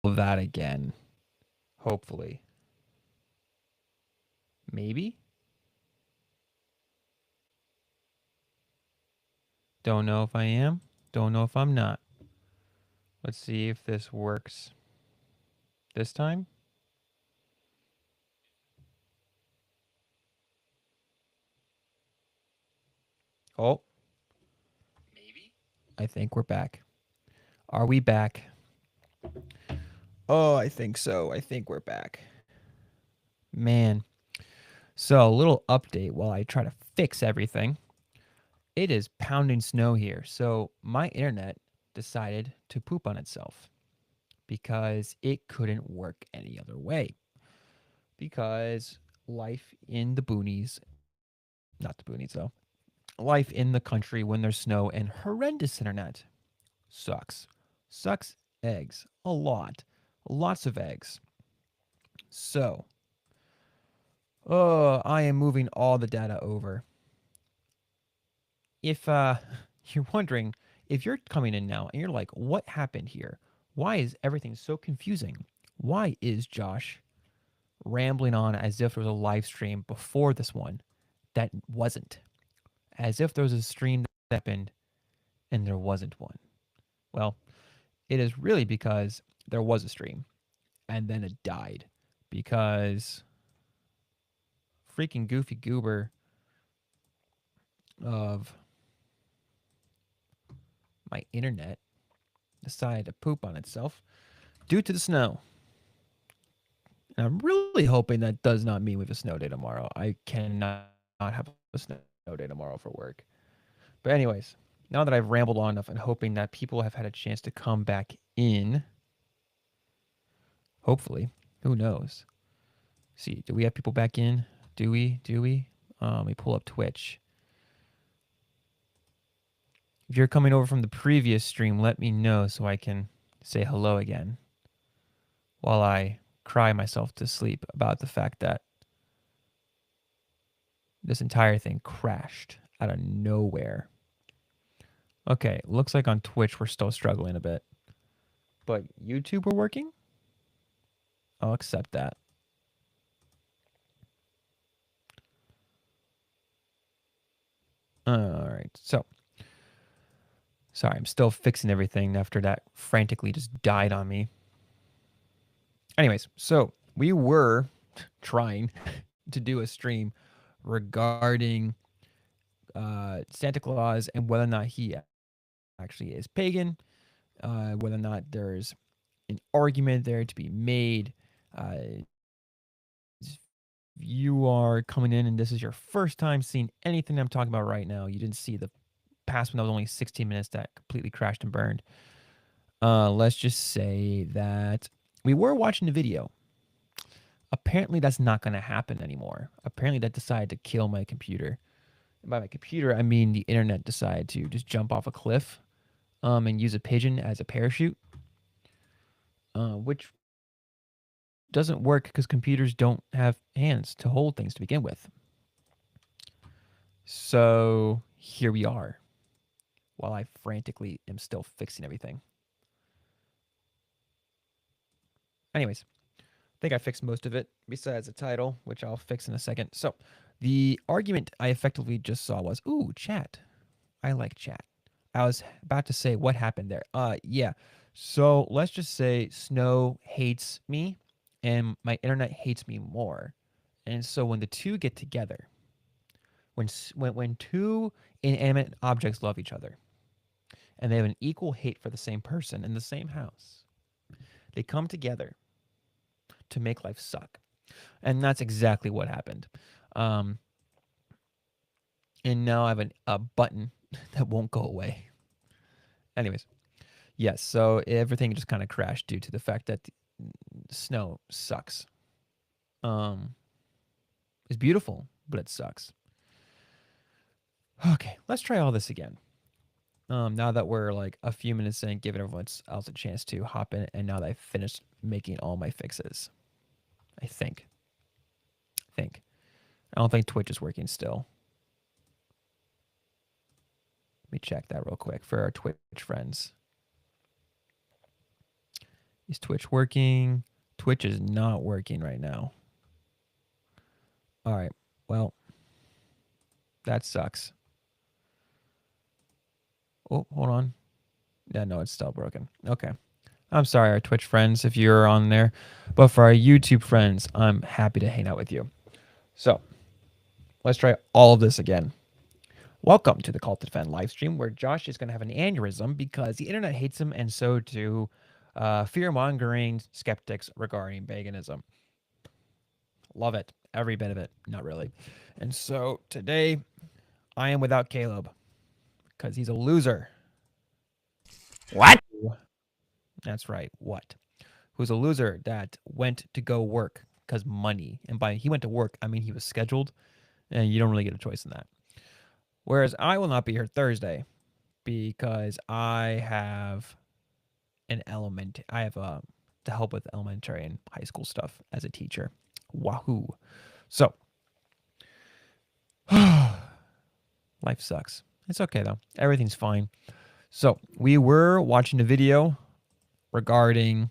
that again. Hopefully. Maybe? Don't know if I am. Don't know if I'm not. Let's see if this works this time. Oh, maybe. I think we're back. Are we back? Oh, I think so. I think we're back. Man. So, a little update while I try to fix everything. It is pounding snow here. So, my internet decided to poop on itself because it couldn't work any other way. Because life in the boonies, not the boonies though, life in the country when there's snow and horrendous internet sucks. Sucks eggs. A lot. Lots of eggs. So, I am moving all the data over. If you're wondering, if you're coming in now and you're like, what happened here? Why is everything so confusing? Why is Josh rambling on as if there was a live stream before this one that wasn't? As if there was a stream that happened and there wasn't one. Well, it is really because there was a stream and then it died because freaking goofy goober of my internet decided to poop on itself due to the snow. And I'm really hoping that does not mean we have a snow day tomorrow. I cannot have a snow day tomorrow for work. But anyways, now that I've rambled on enough and hoping that people have had a chance to come back in, hopefully, who knows? See, do we have people back in? Do we? Do we? Let me pull up Twitch. If you're coming over from the previous stream, let me know so I can say hello again while I cry myself to sleep about the fact that this entire thing crashed out of nowhere. Okay, looks like on Twitch we're still struggling a bit. But YouTube we're working? I'll accept that. All right, so sorry, I'm still fixing everything after that frantically just died on me. Anyways, so we were trying to do a stream regarding Santa Claus and whether or not he actually is pagan, whether or not there's an argument there to be made. You are coming in and this is your first time seeing anything I'm talking about right now. You didn't see the past one that was only 16 minutes that completely crashed and burned. Let's just say that we were watching the video. Apparently, that's not going to happen anymore. Apparently, that decided to kill my computer. And by my computer, I mean the internet decided to just jump off a cliff and use a pigeon as a parachute, which doesn't work because computers don't have hands to hold things to begin with. So here we are while I frantically am still fixing everything. Anyways, I think I fixed most of it besides the title, which I'll fix in a second. So the argument I effectively just saw was, ooh, chat. I like chat. I was about to say what happened there. Yeah. So let's just say Snow hates me and my internet hates me more. And so when the two get together, when two inanimate objects love each other and they have an equal hate for the same person in the same house, they come together to make life suck. And that's exactly what happened. Um, and now I have a button that won't go away. Anyways, yes, so everything just kind of crashed due to the fact that the snow sucks. Um, it's beautiful, but it sucks. Okay, let's try all this again. Now that we're like a few minutes in, giving everyone else a chance to hop in, and now that I've finished making all my fixes, I think. I don't think Twitch is working still. Let me check that real quick for our Twitch friends. Is Twitch working? Twitch is not working right now. All right. Well, that sucks. Oh, hold on. Yeah, no, it's still broken. Okay. I'm sorry, our Twitch friends, if you're on there. But for our YouTube friends, I'm happy to hang out with you. So let's try all of this again. Welcome to the Call to Defend live stream, where Josh is going to have an aneurysm because the internet hates him, and so do fear-mongering skeptics regarding paganism. Love it. Every bit of it. Not really. And so today, I am without Caleb because he's a loser. What? That's right. What? Who's a loser that went to go work because money. And by he went to work, I mean he was scheduled, and you don't really get a choice in that. Whereas I will not be here Thursday because I have I have to help with elementary and high school stuff as a teacher. Wahoo! So life sucks. It's okay though. Everything's fine. So we were watching a video regarding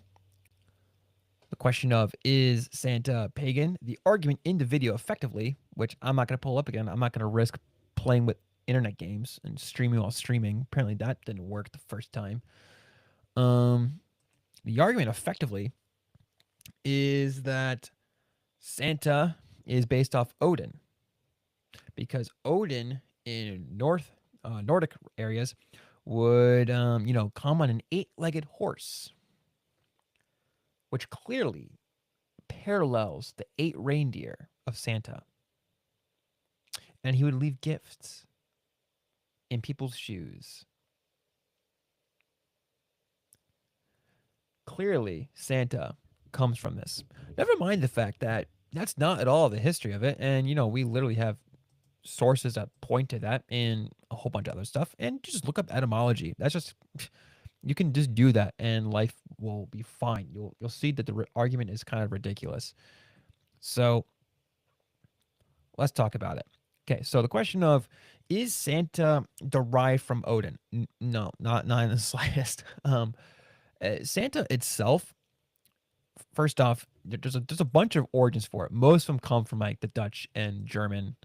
the question of, is Santa pagan? The argument in the video effectively, which I'm not going to pull up again. I'm not going to risk playing with internet games and streaming while streaming. Apparently that didn't work the first time. The argument effectively is that Santa is based off Odin, because Odin in Nordic areas would come on an 8-legged horse, which clearly parallels the 8 reindeer of Santa. And he would leave gifts in people's shoes. Clearly, Santa comes from this. Never mind the fact that that's not at all the history of it. And, we literally have sources that point to that and a whole bunch of other stuff. And just look up etymology. That's just, you can just do that and life will be fine. You'll see that the argument is kind of ridiculous. So let's talk about it. Okay, so the question of, is Santa derived from Odin? No, not in the slightest. Santa itself, first off, there's a bunch of origins for it. Most of them come from like the Dutch and German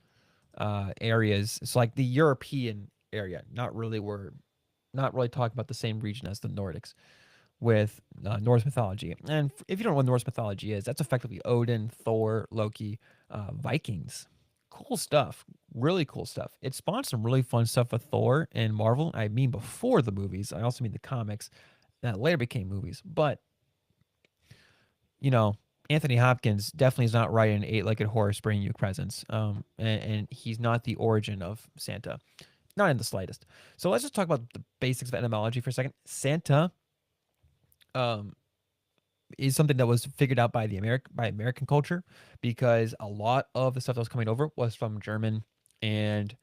areas. It's like the European area, not really talking about the same region as the Nordics with Norse mythology. And if you don't know what Norse mythology is, that's effectively Odin, Thor, Loki, Vikings. Cool stuff. Really cool stuff. It spawned some really fun stuff with Thor and Marvel. I mean, before the movies. I also mean the comics that later became movies. But, Anthony Hopkins definitely is not riding an 8-legged horse bringing you presents. And he's not the origin of Santa. Not in the slightest. So let's just talk about the basics of etymology for a second. Santa is something that was figured out by American culture, because a lot of the stuff that was coming over was from German and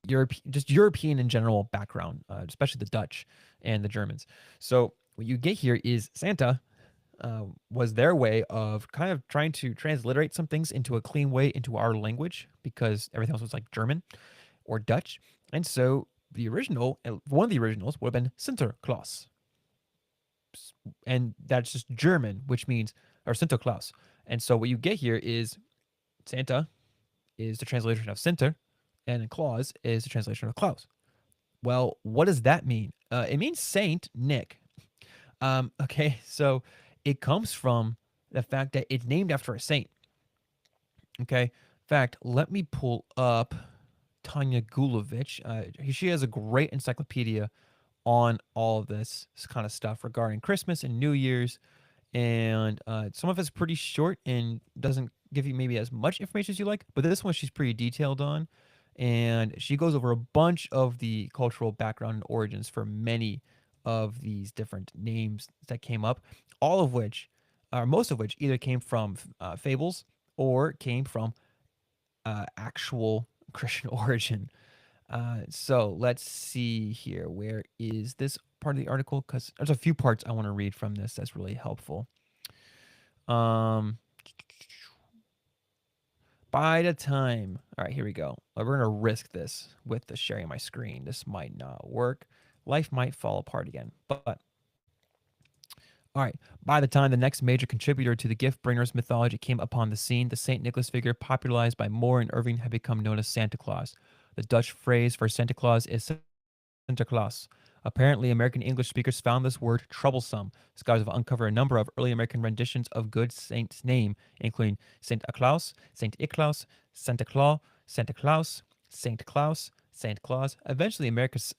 European in general background, especially the Dutch and the Germans. So what you get here is Santa was their way of kind of trying to transliterate some things into a clean way into our language, because everything else was like German or Dutch. And so one of the originals would have been Sinterklaas. And that's just German, which means, or Sinterklaas. And so what you get here is Santa is the translation of Sinter, and Claus is the translation of Klaus. Well, what does that mean? It means Saint Nick. Okay, so it comes from the fact that it's named after a saint. Okay, in fact, let me pull up Tanya Gulevich. She has a great encyclopedia on all of this kind of stuff regarding Christmas and New Year's. And some of it's pretty short and doesn't give you maybe as much information as you like, but this one she's pretty detailed on. And she goes over a bunch of the cultural background and origins for many of these different names that came up, all of which, or most of which, either came from fables or came from actual Christian origin. So let's see here. Where is this part of the article? Because there's a few parts I want to read from this that's really helpful. By the time, all right, here we go. We're going to risk this with the sharing my screen. This might not work. Life might fall apart again. But All right. By the time the next major contributor to the gift bringers mythology came upon the scene, the St. Nicholas figure, popularized by Moore and Irving, had become known as Santa Claus. The Dutch phrase for Santa Claus is Sinterklaas. Apparently, American English speakers found this word troublesome. Scholars have uncovered a number of early American renditions of good saint's name, including Saint Claus, Saint Iklaus, Santa Claus, Santa Claus, Saint Claus, Saint Claus. Eventually, Americans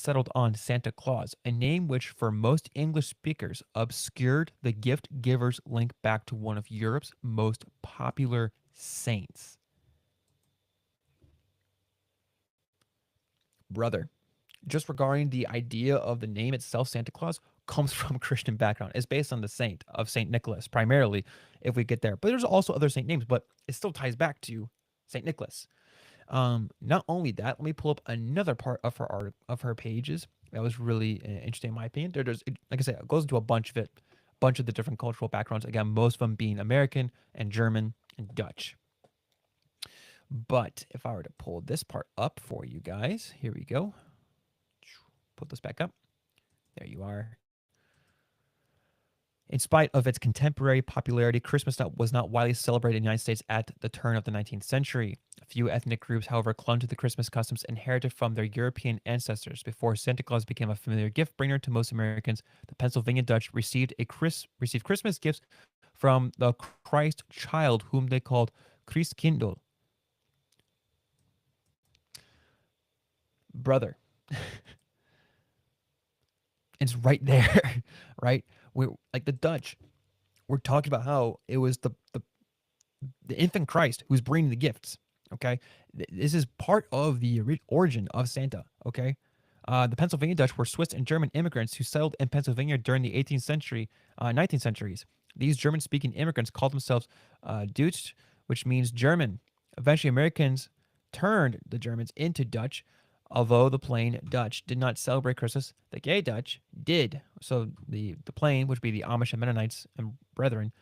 settled on Santa Claus, a name which, for most English speakers, obscured the gift giver's link back to one of Europe's most popular saints. Brother, just regarding the idea of the name itself, Santa Claus, comes from Christian background. It's based on the saint of Saint Nicholas, primarily, if we get there. But there's also other saint names, but it still ties back to Saint Nicholas. Not only that, let me pull up another part of her art of her pages that was really interesting in my opinion. Like I said, it goes into a bunch of it, bunch of the different cultural backgrounds. Again, most of them being American and German and Dutch. But if I were to pull this part up for you guys, here we go. Put this back up. There you are. In spite of its contemporary popularity, Christmas was not widely celebrated in the United States at the turn of the 19th century. A few ethnic groups, however, clung to the Christmas customs inherited from their European ancestors. Before Santa Claus became a familiar gift bringer to most Americans, the Pennsylvania Dutch received Christmas gifts from the Christ child, whom they called Christkindl. Brother, it's right there, right? We like the Dutch. We're talking about how it was the infant Christ who's bringing the gifts. Okay, this is part of the origin of Santa. Okay, the Pennsylvania Dutch were Swiss and German immigrants who settled in Pennsylvania during the 18th century, 19th centuries. These German-speaking immigrants called themselves Deutsch, which means German. Eventually, Americans turned the Germans into Dutch. Although the plain Dutch did not celebrate Christmas, the gay Dutch did. So the plain, which would be the Amish and Mennonites and brethren,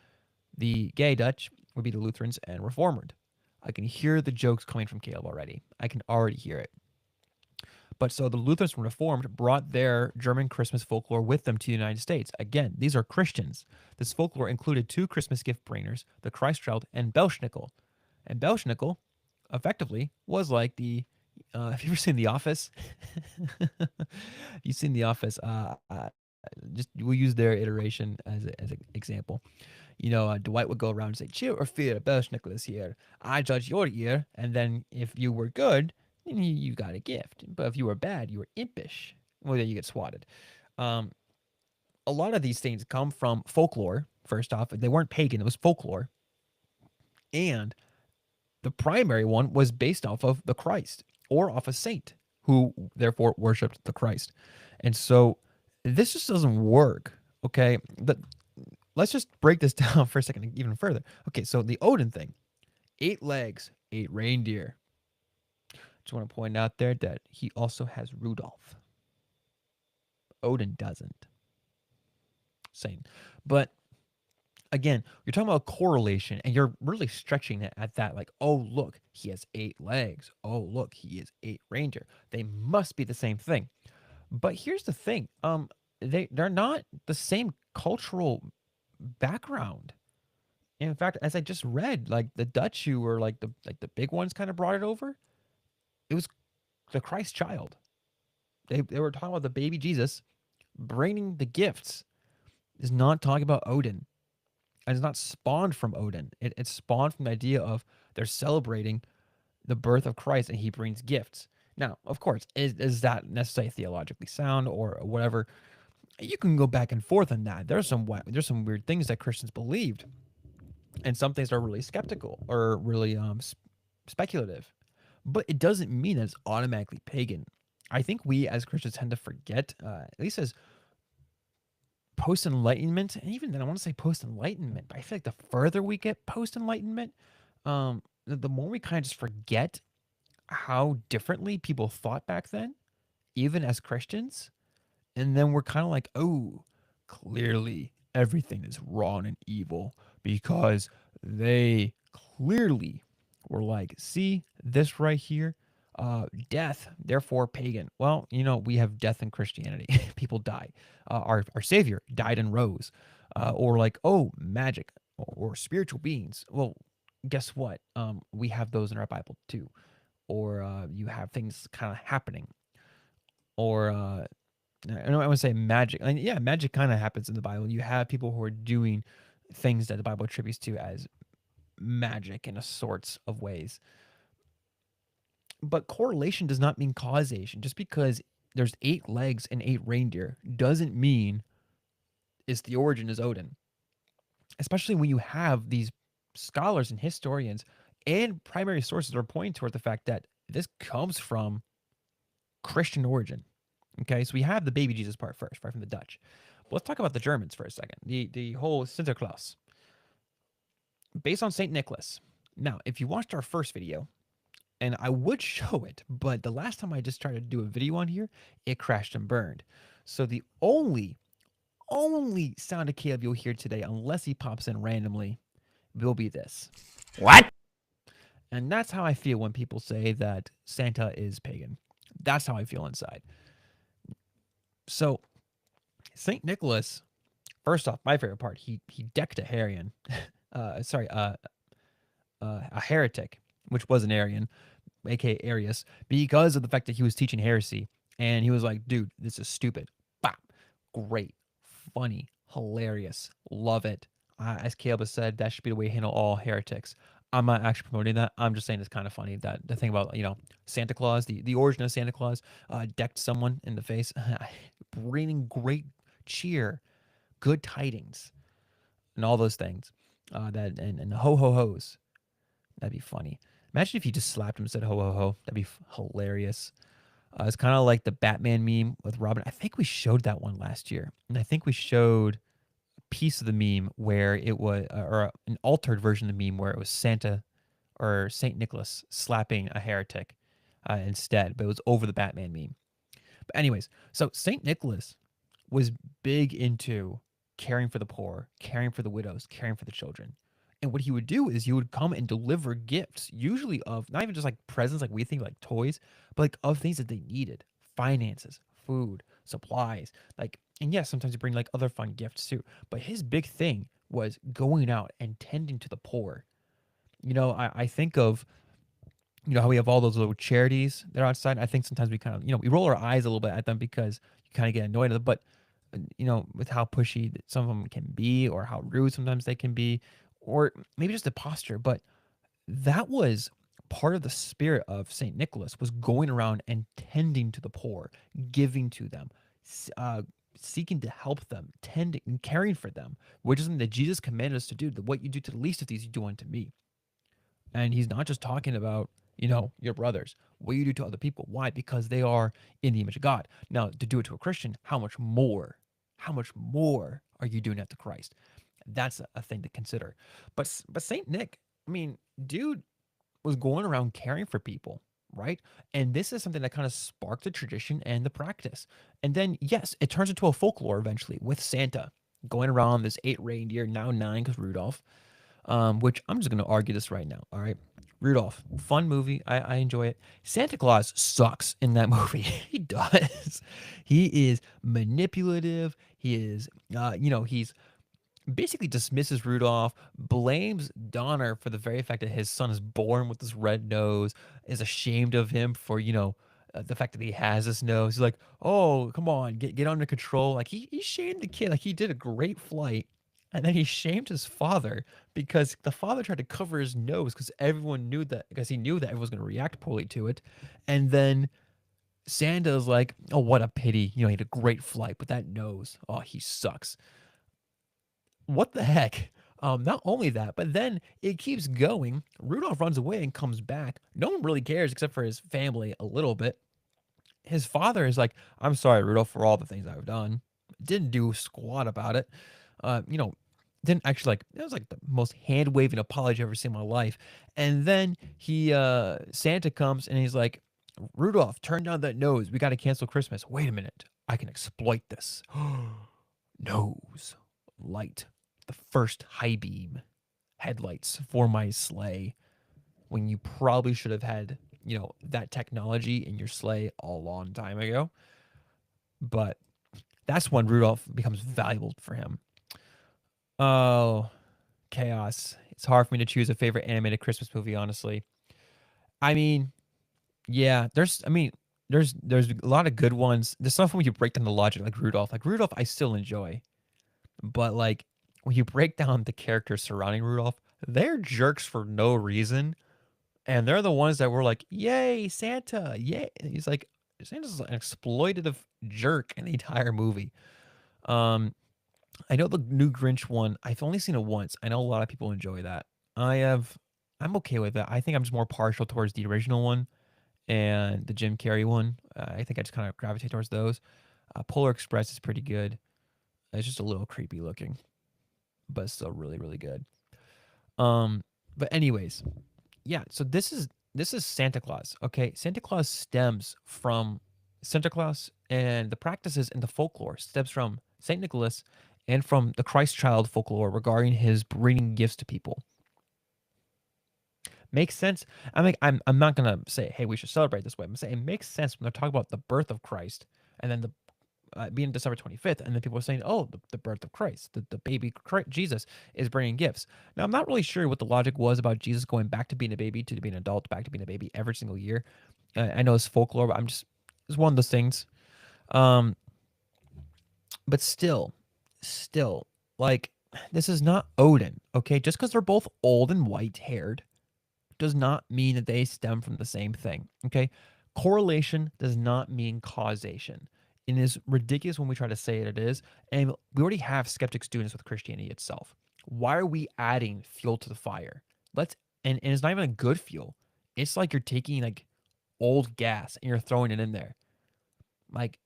the gay Dutch would be the Lutherans and Reformed. I can hear the jokes coming from Caleb already. I can already hear it. But so the Lutherans and Reformed brought their German Christmas folklore with them to the United States. Again, these are Christians. This folklore included two Christmas gift bringers, the Christ child and Belschnickel. And Belschnickel, effectively, was like the have you ever seen The Office? You've seen The Office. Just we'll use their iteration as an example. Dwight would go around and say, "Cheer or fear, Belsh Nicholas here. I judge your ear, and then if you were good, then you got a gift. But if you were bad, you were impish. Well, then you get swatted." Um, a lot of these things come from folklore. First off, they weren't pagan; it was folklore, and the primary one was based off of the Christ or off a saint who therefore worshipped the Christ. And so this just doesn't work. Okay. Let's just break this down for a second, even further. Okay. So the Odin thing, 8 legs, 8 reindeer. Just want to point out there that he also has Rudolph. Odin doesn't. Same. But again, you're talking about correlation and you're really stretching it at that. Like, oh, look, he has 8 legs. Oh, look, he is 8 reindeer. They must be the same thing. But here's the thing. They're not the same cultural background. In fact, as I just read, like the Dutch who were like the big ones kind of brought it over. It was the Christ child. They were talking about the baby Jesus bringing the gifts. Is not talking about Odin. And it's not spawned from Odin. It's spawned from the idea of they're celebrating the birth of Christ and he brings gifts. Now, of course, is that necessarily theologically sound or whatever? You can go back and forth on that. There's some weird things that Christians believed, and some things are really skeptical or really speculative. But it doesn't mean that it's automatically pagan. I think we as Christians tend to forget, at least as post enlightenment, and even then, I want to say post enlightenment, but I feel like the further we get post enlightenment, the more we kind of just forget how differently people thought back then, even as Christians. And then we're kind of like, oh, clearly everything is wrong and evil because they clearly were like, see this right here? Death, therefore pagan. Well, we have death in Christianity. People die. Our Savior died and rose. Or like, oh, magic or spiritual beings. Well, guess what? We have those in our Bible too. Or you have things kind of happening. Or I don't want to say magic. And yeah, magic kind of happens in the Bible. You have people who are doing things that the Bible attributes to as magic in a sorts of ways. But correlation does not mean causation. Just because there's 8 legs and 8 reindeer doesn't mean it's the origin is Odin. Especially when you have these scholars and historians and primary sources are pointing toward the fact that this comes from Christian origin. Okay, so we have the baby Jesus part first, right from the Dutch. But let's talk about the Germans for a second. The whole Sinterklaas, based on Saint Nicholas. Now, if you watched our first video, and I would show it, but the last time I just tried to do a video on here, it crashed and burned. So the only sound of Caleb you'll hear today, unless he pops in randomly, will be this. What? And that's how I feel when people say that Santa is pagan. That's how I feel inside. So Saint Nicholas, first off, my favorite part, he decked a Aryan, a heretic, which was an Aryan, aka Arius, because of the fact that he was teaching heresy. And he was like, dude, this is stupid. Bop. Great. Funny. Hilarious. Love it. As Caleb has said, that should be the way to handle all heretics. I'm not actually promoting that. I'm just saying it's kind of funny that the thing about, Santa Claus, the origin of Santa Claus, decked someone in the face, bringing great cheer, good tidings, and all those things. And ho ho hos. That'd be funny. Imagine if you just slapped him and said ho ho ho. That'd be hilarious. It's kind of like the Batman meme with Robin. I think we showed that one last year, and I think we showed a piece of the meme where it was, or an altered version of the meme where it was Santa or Saint Nicholas slapping a heretic instead, but it was over the Batman meme. But anyways, so Saint Nicholas was big into caring for the poor, caring for the widows, caring for the children. And what he would do is he would come and deliver gifts, usually of not even just like presents like we think like toys, but like of things that they needed, finances, food, supplies. Like, and yes, sometimes he bring like other fun gifts too. But his big thing was going out and tending to the poor. I think of, how we have all those little charities that are outside. I think sometimes we kind of, we roll our eyes a little bit at them because you kind of get annoyed at them. But, with how pushy some of them can be or how rude sometimes they can be, or maybe just a posture. But that was part of the spirit of St. Nicholas was going around and tending to the poor, giving to them, seeking to help them, tending and caring for them, which is something that Jesus commanded us to do. That what you do to the least of these, you do unto me. And he's not just talking about, your brothers, what you do to other people. Why? Because they are in the image of God. Now, to do it to a Christian, how much more are you doing that to Christ? That's a thing to consider. But Saint Nick, I mean, dude was going around caring for people, right? And this is something that kind of sparked the tradition and the practice. And then, yes, it turns into a folklore eventually with Santa going around this 8 reindeer, now 9 because Rudolph, which I'm just going to argue this right now. All right. Rudolph, fun movie. I enjoy it. Santa Claus sucks in that movie. He does. He is manipulative. He is, he's basically dismisses Rudolph, blames Donner for the very fact that his son is born with this red nose, is ashamed of him for, the fact that he has this nose. He's like, oh, come on, get under control. Like he shamed the kid. Like he did a great flight. And then he shamed his father because the father tried to cover his nose because everyone knew that, because he knew that everyone was going to react poorly to it. And then Santa's like, oh, what a pity. He had a great flight, but that nose, oh, he sucks. What the heck? Not only that, but then it keeps going. Rudolph runs away and comes back. No one really cares except for his family a little bit. His father is like, I'm sorry, Rudolph, for all the things I've done. Didn't do squat about it. Uh, you know, didn't actually like, it was like the most hand waving apology I've ever seen in my life. And then Santa comes and he's like, Rudolph, turn down that nose. We got to cancel Christmas. Wait a minute. I can exploit this. Nose, light, the first high beam headlights for my sleigh when you probably should have had, that technology in your sleigh a long time ago. But that's when Rudolph becomes valuable for him. Oh, chaos. It's hard for me to choose a favorite animated Christmas movie, honestly. I mean, yeah, there's a lot of good ones. There's some when you break down the logic, like Rudolph. Like Rudolph, I still enjoy, but like when you break down the characters surrounding Rudolph, they're jerks for no reason, and they're the ones that were like, "Yay, Santa! Yay!" And he's like, Santa's an exploitative jerk in the entire movie. Um, I know the new Grinch one. I've only seen it once. I know a lot of people enjoy that. I have. I'm okay with that. I think I'm just more partial towards the original one and the Jim Carrey one. I think I just kind of gravitate towards those. Polar Express is pretty good. It's just a little creepy looking, but still really really good. Um, but anyways, yeah. So this is Santa Claus. Okay, Santa Claus stems from Santa Claus, and the practices and the folklore stems from Saint Nicholas and from the Christ Child folklore regarding his bringing gifts to people. Makes sense. I mean, I'm not gonna say, hey, we should celebrate this way. I'm saying it makes sense when they're talking about the birth of Christ, and then the being December 25th, and then people are saying, oh, the birth of Christ, the baby Christ, Jesus is bringing gifts. Now, I'm not really sure what the logic was about Jesus going back to being a baby, to being an adult, back to being a baby every single year. I know it's folklore, but it's one of those things. Um, but still, like, this is not Odin, okay? Just because they're both old and white haired does not mean that they stem from the same thing. Okay. Correlation does not mean causation. It is ridiculous when we try to say it is. And we already have skeptic students with Christianity itself. Why are we adding fuel to the fire? And it's not even a good fuel. It's like you're taking like old gas and you're throwing it in there. Like,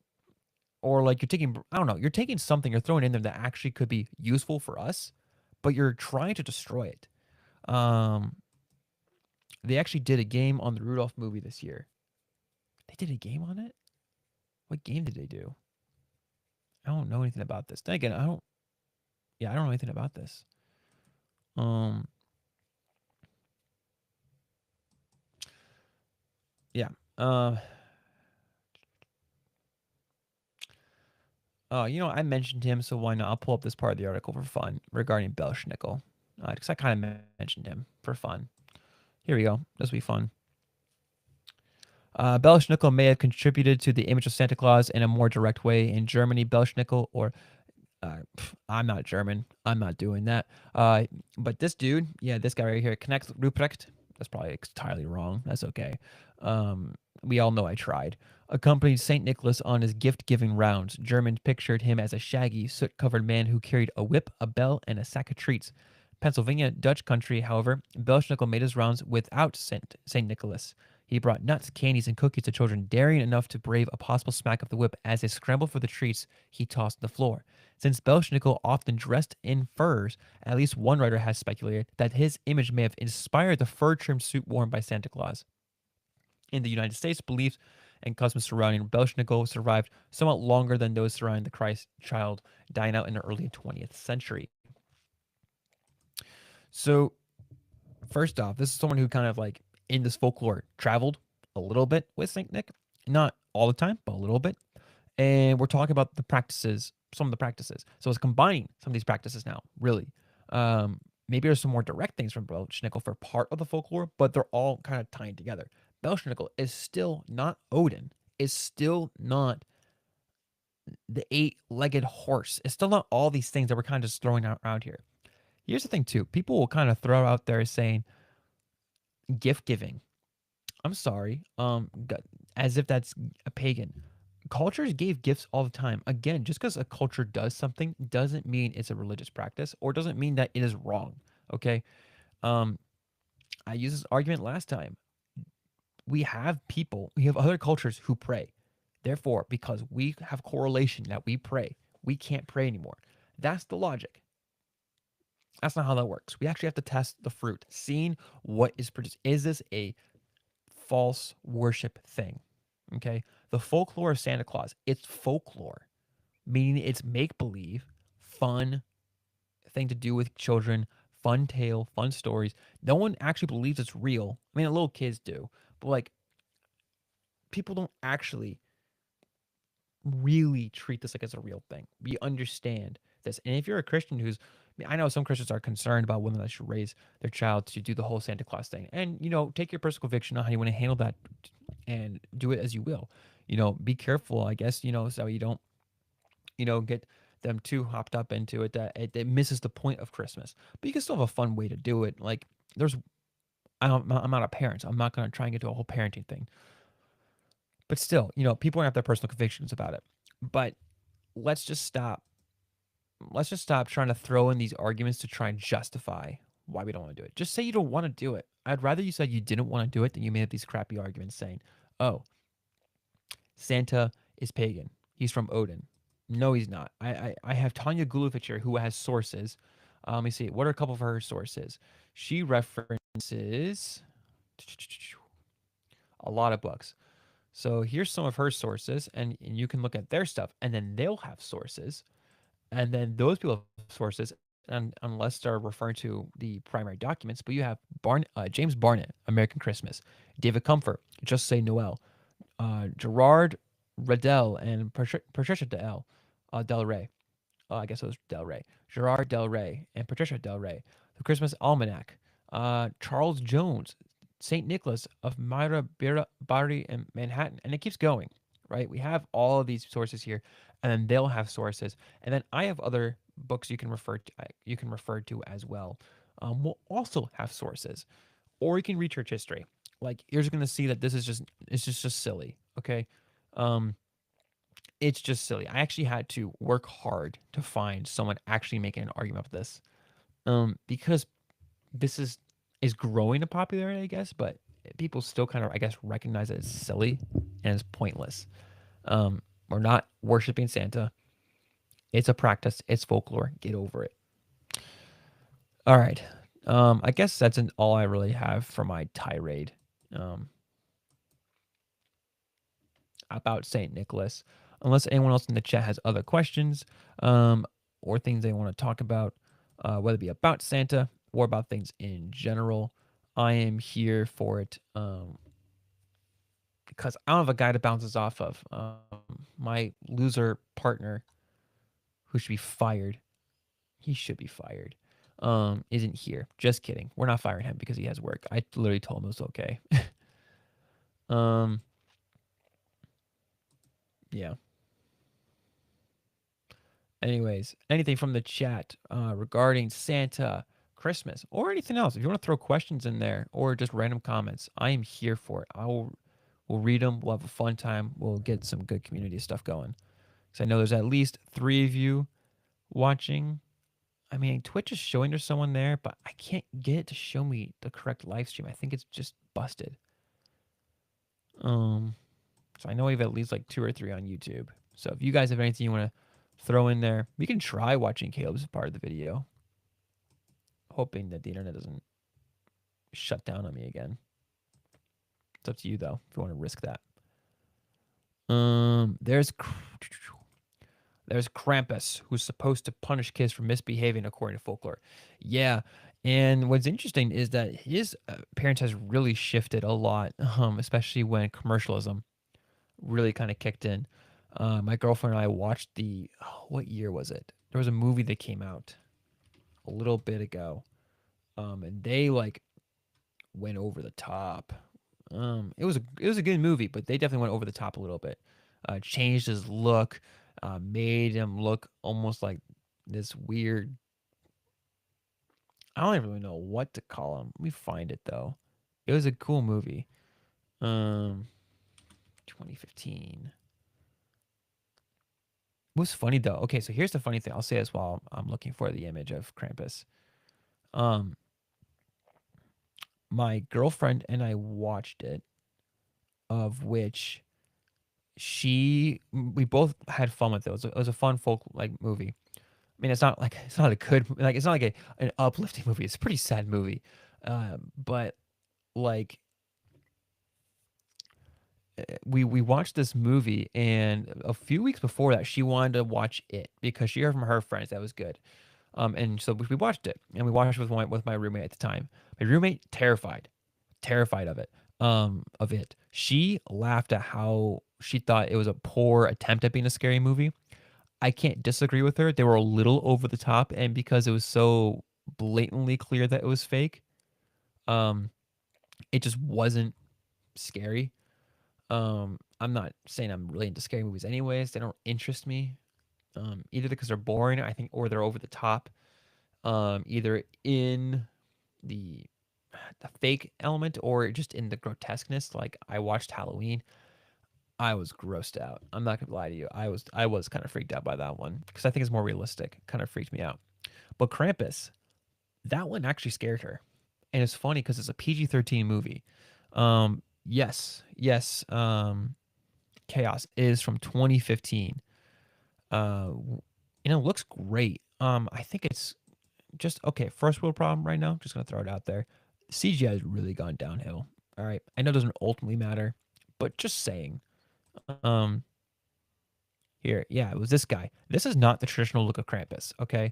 or like you're taking, I don't know, you're taking something, you're throwing in there that actually could be useful for us, but you're trying to destroy it. Um, they actually did a game on the Rudolph movie this year. They did a game on it? What game did they do? I don't know anything about this. Then again, I don't know anything about this. Um, yeah. Uh, I mentioned him, so why not? I'll pull up this part of the article for fun regarding Belschnickel. Because I kind of mentioned him for fun. Here we go. This will be fun. Belschnickel may have contributed to the image of Santa Claus in a more direct way. In Germany, Belschnickel, or I'm not German. I'm not doing that. But this dude, yeah, this guy right here, Knecht Ruprecht. That's probably entirely wrong. That's okay. We all know I tried. Accompanied Saint Nicholas on his gift-giving rounds. Germans pictured him as a shaggy, soot-covered man who carried a whip, a bell, and a sack of treats. Pennsylvania, Dutch country, however, Belschnickel made his rounds without Saint Nicholas. He brought nuts, candies, and cookies to children daring enough to brave a possible smack of the whip as they scrambled for the treats he tossed on the floor. Since Belschnickel often dressed in furs, at least one writer has speculated that his image may have inspired the fur-trimmed suit worn by Santa Claus. In the United States, beliefs and customs surrounding Belschnickel survived somewhat longer than those surrounding the Christ child, dying out in the early 20th century. So, first off, this is someone who kind of like in this folklore traveled a little bit with Saint Nick, not all the time, but a little bit. And we're talking about the practices, some of the practices. So it's combining some of these practices now, really. Maybe there's some more direct things from Belschnickel for part of the folklore, but they're all kind of tying together. Belschnickel is still not Odin, is still not the eight-legged horse. It's still not all these things that we're kind of just throwing out around here. Here's the thing, too. People will kind of throw out there saying gift giving. I'm sorry. As if that's a pagan. Cultures gave gifts all the time. Again, just because a culture does something doesn't mean it's a religious practice or doesn't mean that it is wrong. Okay. Um, I used this argument last time. We have other cultures who pray. Therefore, because we have correlation that we pray, we can't pray anymore. That's the logic. That's not how that works. We actually have to test the fruit, seeing what is produced. Is this a false worship thing? Okay. The folklore of Santa Claus, it's folklore, meaning it's make believe, fun thing to do with children, fun tale, fun stories. No one actually believes it's real. I mean, little kids do, but like people don't actually really treat this like it's a real thing. We understand this. And if you're a Christian who's, I know some Christians are concerned about whether they should raise their child to do the whole Santa Claus thing. And, take your personal conviction on how you want to handle that and do it as you will. Be careful, I guess, so you don't, get them too hopped up into it that it misses the point of Christmas. But you can still have a fun way to do it. Like, there's, I'm not a parent, so I'm not going to try and get to a whole parenting thing. But still, people have their personal convictions about it. But let's just stop let's just stop trying to throw in these arguments to try and justify why we don't want to do it. Just say you don't want to do it. I'd rather you said you didn't want to do it than you made up these crappy arguments saying, "Oh, Santa is pagan. He's from Odin." No, he's not. I have Tanya Gulevich here who has sources. Let me see. What are a couple of her sources? She references a lot of books. So here's some of her sources, and you can look at their stuff, and then they'll have sources. And then those people have sources, and unless they're referring to the primary documents, but you have James Barnett, American Christmas, David Comfort, Just Say Noel, Gerard Riddell, and Patricia Del Rey. I guess it was Del Rey. Gerard Del Rey and Patricia Del Rey. The Christmas Almanac. Charles Jones, St. Nicholas of Myra Bari in Manhattan. And it keeps going, right? We have all of these sources here, and then they'll have sources. And then I have other books you can refer to as well. Will also have sources, or you can read church history. Like, you're just gonna see that this is just silly. Okay, um, it's just silly. I actually had to work hard to find someone actually making an argument with this, because this is growing in popularity, I guess, but people still kind of, I guess, recognize that it's silly and it's pointless. We're not worshiping Santa. It's a practice. It's folklore. Get over it. All right. I guess that's all I really have for my tirade um, about Saint Nicholas. Unless anyone else in the chat has other questions or things they want to talk about, whether it be about Santa or about things in general, I am here for it. Because I don't have a guy to bounce this off of. My loser partner, who should be fired, he should be fired, isn't here. Just kidding. We're not firing him because he has work. I literally told him it was okay. um, yeah. Anyways, anything from the chat regarding Santa, Christmas, or anything else. If you want to throw questions in there or just random comments, I am here for it. We'll read them. We'll have a fun time. We'll get some good community stuff going. Because I know there's at least 3 of you watching. I mean, Twitch is showing there's someone there, but I can't get it to show me the correct live stream. I think it's just busted. So I know we have at least like 2 or 3 on YouTube. So if you guys have anything you want to throw in there, we can try watching Caleb's part of the video. Hoping that the internet doesn't shut down on me again. It's up to you though, if you want to risk that. There's Krampus, who's supposed to punish kids for misbehaving according to folklore. Yeah, and what's interesting is that his appearance has really shifted a lot, especially when commercialism really kind of kicked in. My girlfriend and I watched what year was it? There was a movie that came out a little bit ago, and they like went over the top. It was a good movie, but they definitely went over the top a little bit. Changed his look, made him look almost like this weird. I don't even really know what to call him. Let me find it though. It was a cool movie. 2015. It was funny though. Okay, so here's the funny thing. I'll say this while I'm looking for the image of Krampus. Um, my girlfriend and I watched it, of which we both had fun with it. It was a fun folk like movie. I mean, it's not a good like it's not like an uplifting movie. It's a pretty sad movie, but like we watched this movie, and a few weeks before that, she wanted to watch it because she heard from her friends that was good. And so we watched it, and we watched it with my roommate at the time. My roommate terrified of it. of it. She laughed at how she thought it was a poor attempt at being a scary movie. I can't disagree with her. They were a little over the top, and because it was so blatantly clear that it was fake, um, it just wasn't scary. I'm not saying I'm really into scary movies, anyways. They don't interest me. Either because they're boring, I think, or they're over the top. Either in the the fake element or just in the grotesqueness. Like I watched Halloween, I was grossed out. I'm not gonna lie to you. I was kind of freaked out by that one because I think it's more realistic. Kind of freaked me out. But Krampus, that one actually scared her, and it's funny because it's a PG-13 movie. Yes. Chaos is from 2015. It looks great. I think it's just okay. First world problem right now. Just gonna throw it out there. CGI has really gone downhill. All right, I know it doesn't ultimately matter, but just saying. Um, Here, yeah, it was this guy. This is not the traditional look of Krampus. Okay,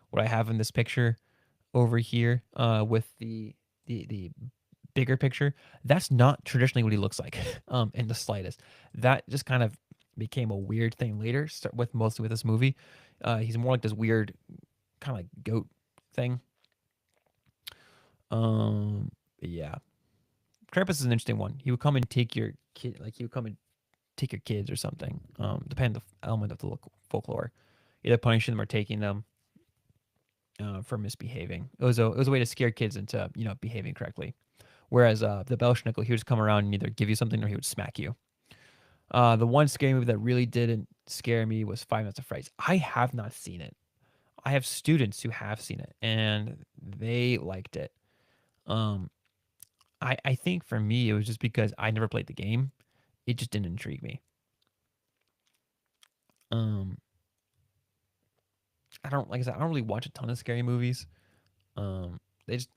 what I have in this picture over here, with the bigger picture, that's not traditionally what he looks like, in the slightest. That just kind of became a weird thing later, with mostly with this movie. He's more like this weird kind of like goat thing. Yeah, Krampus is an interesting one. He would come and take your kid, like he would come and take your kids or something. Depending on the element of the folklore, either punishing them or taking them for misbehaving. It was a way to scare kids into behaving correctly. Whereas the Belschnickel, he would just come around and either give you something or he would smack you. The one scary movie that really didn't scare me was Five Nights at Freddy's. I have not seen it. I have students who have seen it and they liked it. Um, I think for me it was just because I never played the game. It just didn't intrigue me. Um, I don't like I said I don't really watch a ton of scary movies. They just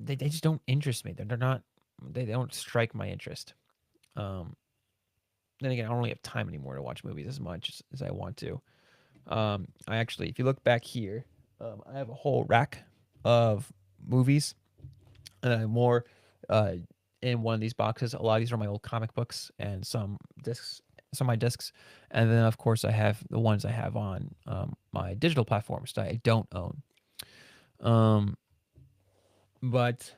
they just don't interest me. They're not they don't strike my interest. Um, then again, I don't really have time anymore to watch movies as much as I want to. I actually, if you look back here, I have a whole rack of movies, and I'm more uh, in one of these boxes. A lot of these are my old comic books and some discs, some of my discs, and then of course I have the ones I have on my digital platforms that I don't own. Um, but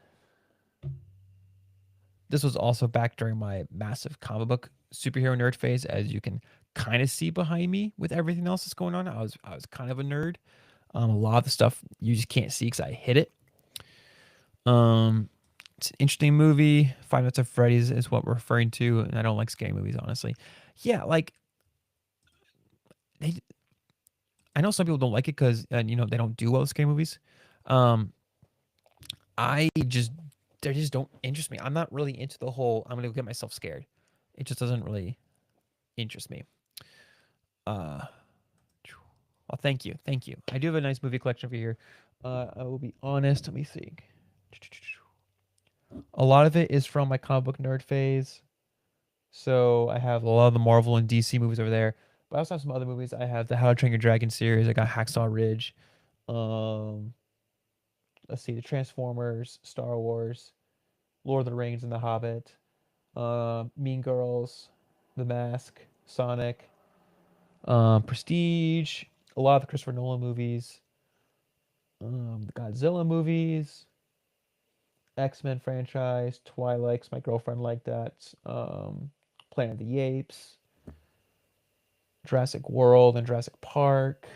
this was also back during my massive comic book superhero nerd phase, as you can kind of see behind me with everything else that's going on. I was kind of a nerd. A lot of the stuff you just can't see because I hid it. Um, it's an interesting movie. Five Nights at Freddy's is what we're referring to, and I don't like scary movies, honestly. Yeah, like they, I know some people don't like it because they don't do well with scary movies. Um, I just they just don't interest me. I'm not really into the whole. I'm gonna get myself scared. It just doesn't really interest me. Uh, well, thank you, thank you. I do have a nice movie collection over here. I will be honest. Let me think. A lot of it is from my comic book nerd phase. So I have a lot of the Marvel and DC movies over there. But I also have some other movies. I have the How to Train Your Dragon series. I got Hacksaw Ridge. Um, let's see, the Transformers, Star Wars, Lord of the Rings, and The Hobbit. Mean Girls, The Mask, Sonic, Prestige. A lot of the Christopher Nolan movies. The Godzilla movies. X Men franchise, Twilight. 'Cause my girlfriend liked that. Planet of the Apes, Jurassic World and Jurassic Park,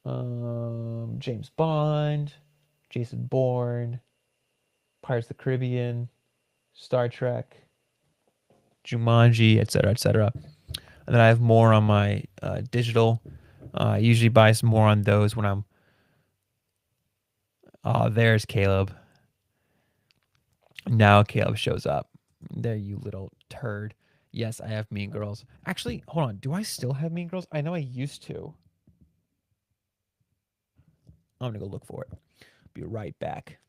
James Bond, Jason Bourne, Pirates of the Caribbean, Star Trek, Jumanji, etc., etc. And then I have more on my digital. I usually buy some more on those when I'm. Oh, there's Caleb. Now Caleb shows up. There, you little turd. Yes, I have Mean Girls. Actually, hold on. Do I still have Mean Girls? I know I used to. I'm gonna go look for it. Be right back.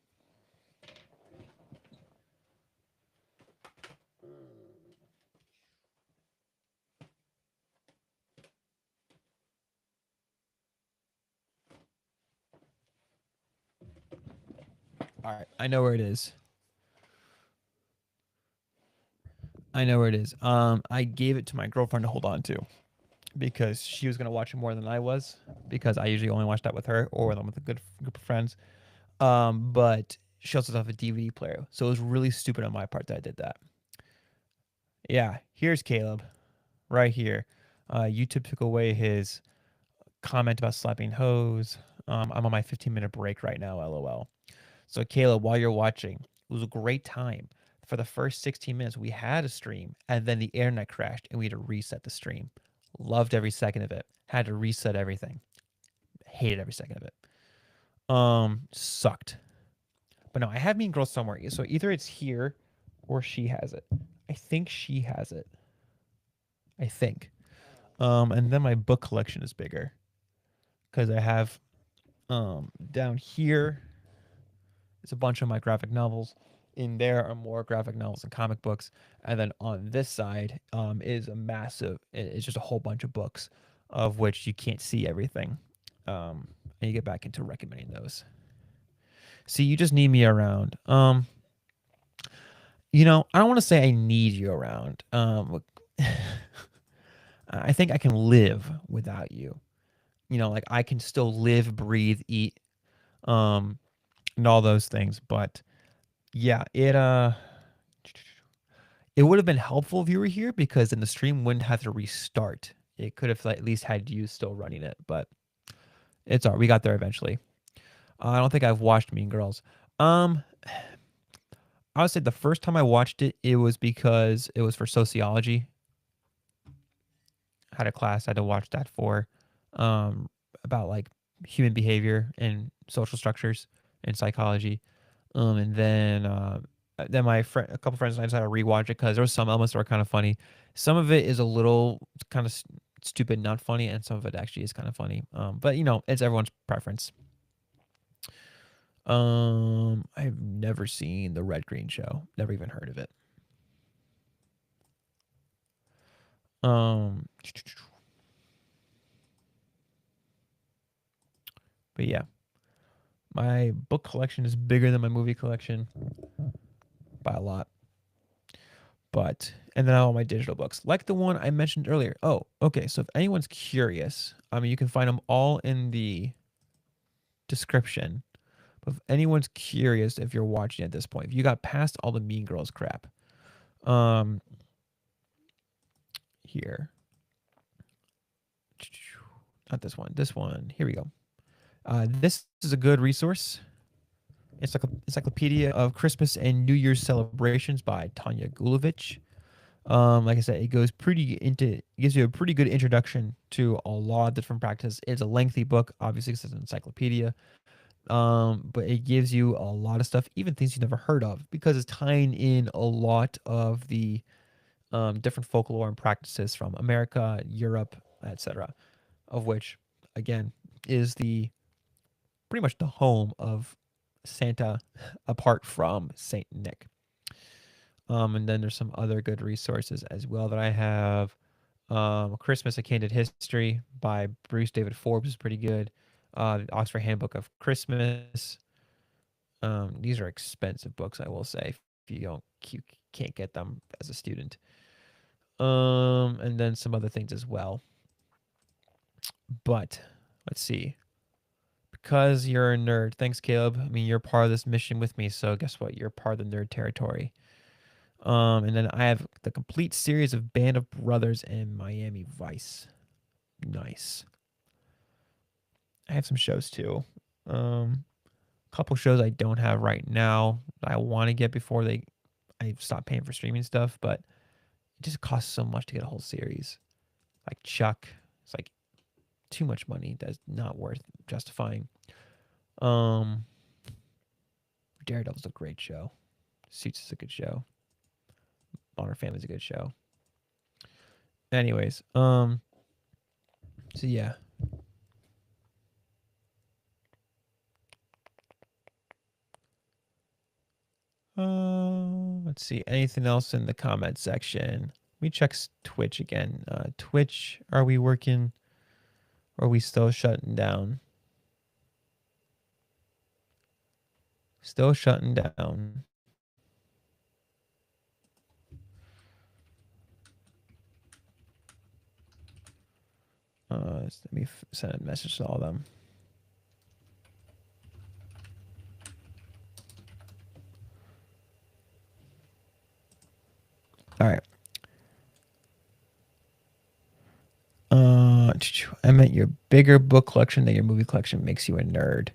All right, I know where it is. I know where it is. I gave it to my girlfriend to hold on to because she was gonna watch it more than I was because I usually only watch that with her or when I'm with a good group of friends. But she also doesn't have a DVD player, so it was really stupid on my part that I did that. Yeah, here's Caleb right here. YouTube took away his comment about slapping hoes. I'm on my 15-minute break right now, lol. So, Caleb, while you're watching, it was a great time. For the first 16 minutes, we had a stream, and then the internet crashed, and we had to reset the stream. Loved every second of it. Had to reset everything. Hated every second of it. Sucked. But no, I have Mean Girls somewhere. So either it's here or she has it. I think she has it. I think. And then my book collection is bigger because I have down here is a bunch of my graphic novels. In there are more graphic novels and comic books, and then on this side is a massive. It's just a whole bunch of books, of which you can't see everything. And you get back into recommending those. See, you just need me around. I don't want to say I need you around. I think I can live without you. Like I can still live, breathe, eat, um, and all those things. But yeah, it would have been helpful if you were here because then the stream wouldn't have to restart. It could have at least had you still running it, but it's all right. We got there eventually. I don't think I've watched Mean Girls. Um, I would say the first time I watched it, it was because it was for sociology. I had a class I had to watch that for, about like human behavior and social structures and psychology. And then my friend, a couple friends and I decided to rewatch it because there was some elements that were kind of funny. Some of it is a little kind of stupid, not funny, and some of it actually is kind of funny. But it's everyone's preference. I've never seen the Red Green Show. Never even heard of it. Um, but yeah, my book collection is bigger than my movie collection by a lot. But and then all my digital books, like the one I mentioned earlier. Oh, okay. So if anyone's curious, you can find them all in the description. But if anyone's curious, if you're watching at this point, if you got past all the Mean Girls crap, um, here, not this one, this one. Here we go. This is a good resource. It's like Encyclopedia of Christmas and New Year's Celebrations by Tanya Gulevich. Like I said, it goes gives you a pretty good introduction to a lot of different practices. It's a lengthy book, obviously, because it's an encyclopedia. But it gives you a lot of stuff, even things you never heard of, because it's tying in a lot of the different folklore and practices from America, Europe, etc. Of which, again, is the pretty much the home of Santa, apart from Saint Nick. And then there's some other good resources as well that I have. Christmas: A Candid History by Bruce David Forbes is pretty good. The Oxford Handbook of Christmas. These are expensive books, I will say, if you can't get them as a student. And then some other things as well. But let's see. Because you're a nerd, thanks, Caleb. I mean, you're part of this mission with me, so guess what? You're part of the nerd territory. And then I have the complete series of Band of Brothers and Miami Vice. Nice. I have some shows too. Couple shows I don't have right now that I want to get before I stop paying for streaming stuff, but it just costs so much to get a whole series. Like Chuck, it's like too much money that's not worth justifying. Um, Daredevil's a great show. Suits is a good show. Modern Family's a good show. Anyways, so yeah. Let's see. Anything else in the comment section? Let me check Twitch again. Twitch, are we working? Or are we still shutting down? Still shutting down. Let me send a message to all of them. All right. I meant your bigger book collection than your movie collection makes you a nerd.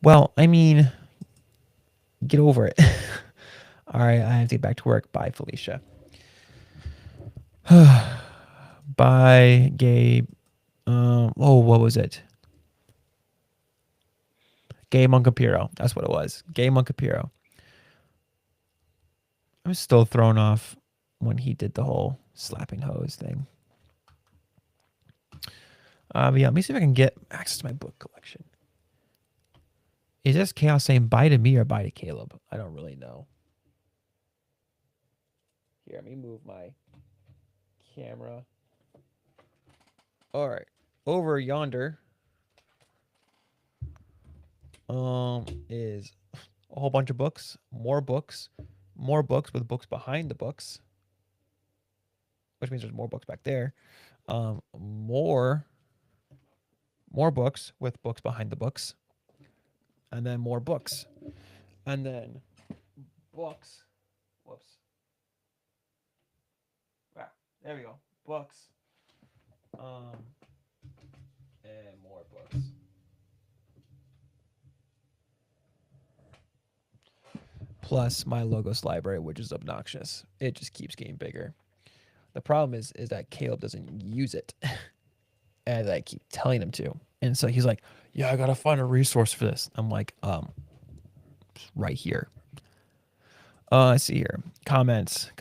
Well, I mean, get over it. All right, I have to get back to work. Bye, Felicia. Bye, Gabe. What was it? Gabe Moncapiro. That's what it was. Gabe Moncapiro. I'm still thrown off when he did the whole slapping hose thing. But yeah, let me see if I can get access to my book collection. Is this Chaos saying bye to me or bye to Caleb? I don't really know. Here, let me move my camera. All right. Over yonder is a whole bunch of books, more books with books behind the books, which means there's more books back there. More books with books behind the books, and then more books, and then books. Whoops. Ah, there we go. Books. And more books. Plus my Logos library, which is obnoxious. It just keeps getting bigger. The problem is that Caleb doesn't use it, and I keep telling him to. And so he's like, "Yeah, I gotta find a resource for this." I'm like, right here. Let's see here. Comments.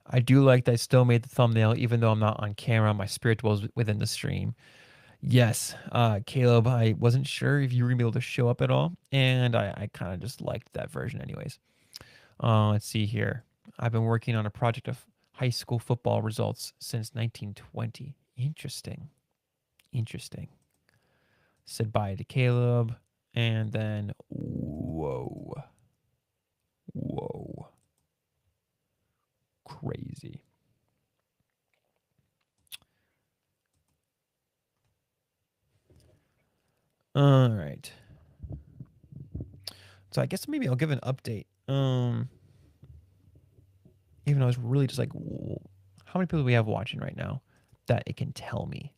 I do like that I still made the thumbnail, even though I'm not on camera. My spirit dwells within the stream. Yes, Caleb, I wasn't sure if you were gonna be able to show up at all, and I kind of just liked that version, anyways. Let's see here. I've been working on a project of high school football results since 1920. Interesting. Said bye to Caleb, and then whoa, crazy. All right. So I guess maybe I'll give an update. Even though it's really just like, how many people do we have watching right now that it can tell me?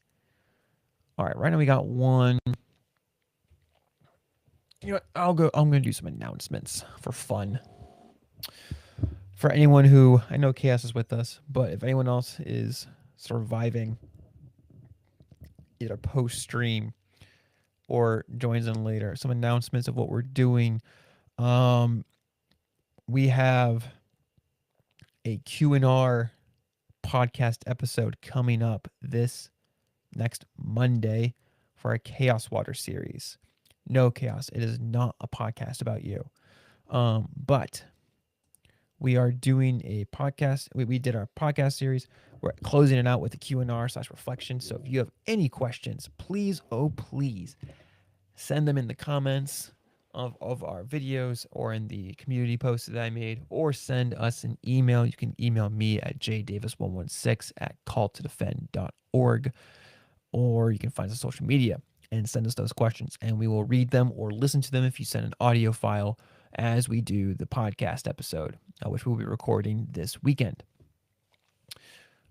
All right, right now we got one. You know what? I'm gonna do some announcements for fun. For anyone who, I know Chaos is with us, but if anyone else is surviving either post stream or joins in later, some announcements of what we're doing. We have a Q&R podcast episode coming up this next Monday for our Chaos Water series. No, Chaos, it is not a podcast about you. But we are doing a podcast. We did our podcast series. We're closing it out with a Q&R/reflection. So if you have any questions, please, oh please, send them in the comments of our videos or in the community post that I made, or send us an email. You can email me at jdavis116@calltodefend.org, or you can find us on social media and send us those questions, and we will read them or listen to them if you send an audio file as we do the podcast episode, which we'll be recording this weekend